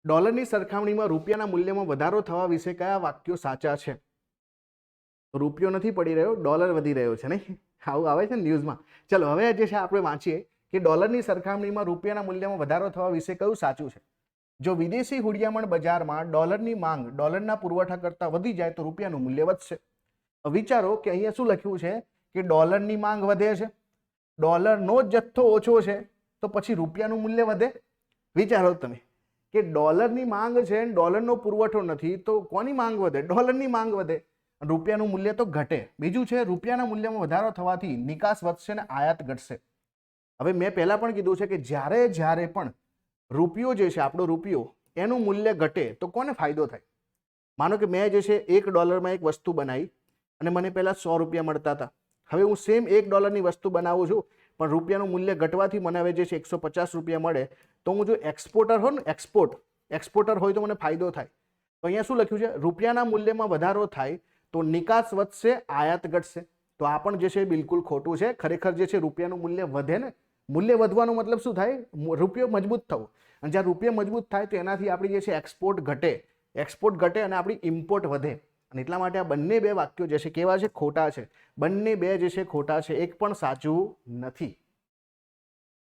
ડોલરની સરખામણીમાં રૂપિયાના મૂલ્યમાં વધારો થવા વિશે કયા વાક્યો સાચા છે? રૂપિયો નથી પડી રહ્યો, ડોલર વધી રહ્યો છે, નહીં? આવું આવે છે ને ન્યૂઝમાં. ચલો હવે જે છે આપણે વાંચીએ કે ડોલરની સરખામણીમાં રૂપિયાના મૂલ્યમાં વધારો થવા વિશે કયું સાચું છે? જો વિદેશી હુંડિયામણ બજારમાં ડોલરની માંગ ડોલરના પુરવઠા કરતાં વધી જાય તો રૂપિયાનું મૂલ્ય વધશે. વિચારો કે અહીંયા શું લખ્યું છે કે ડોલરની માંગ વધે છે, ડોલરનો જ જથ્થો ઓછો છે, તો પછી રૂપિયાનું મૂલ્ય વધે? વિચારો તમે કે ડોલરની માંગ છે, ડોલરનો પુરવઠો નથી, તો કોની માંગ વધે? ડોલરની માંગ વધે. રૂપિયાનું મૂલ્ય તો ઘટે. બીજું છે રૂપિયાના મૂલ્યમાં વધારો થવાથી નિકાસ વધશે ને આયાત ઘટશે. હવે મેં પહેલા પણ કીધું છે કે જ્યારે પણ રૂપિયો જે છે આપણો રૂપિયો એનું મૂલ્ય ઘટે તો કોને ફાયદો થાય? માનો કે મેં જે છે $1 એક વસ્તુ બનાવી અને મને પહેલા 100 રૂપિયા મળતા હતા. હવે હું સેમ $1 વસ્તુ બનાવું છું પણ રૂપિયાનું મૂલ્ય ઘટવાથી મને હવે જે છે 150 રૂપિયા મળે. તો હું જો એક્સપોર્ટર હોય ને એક્સપોર્ટર હોય તો મને ફાયદો થાય. તો અહીંયા શું લખ્યું છે? રૂપિયાના મૂલ્યમાં વધારો થાય તો નિકાસ વધશે, આયાત ઘટશે. તો આ પણ જે છે બિલકુલ ખોટું છે. ખરેખર જે છે રૂપિયાનું મૂલ્ય વધે ને, મૂલ્ય વધવાનો મતલબ શું થાય? રૂપિયો મજબૂત થવો. અને જ્યાં રૂપિયો મજબૂત થાય તો એનાથી આપણી જે છે એક્સપોર્ટ ઘટે અને આપણી ઇમ્પોર્ટ વધે. અને એટલા માટે આ બંને બે વાક્યો જે છે કેવા છે? ખોટા છે. બંને બે જે છે ખોટા છે, એક પણ સાચું નથી.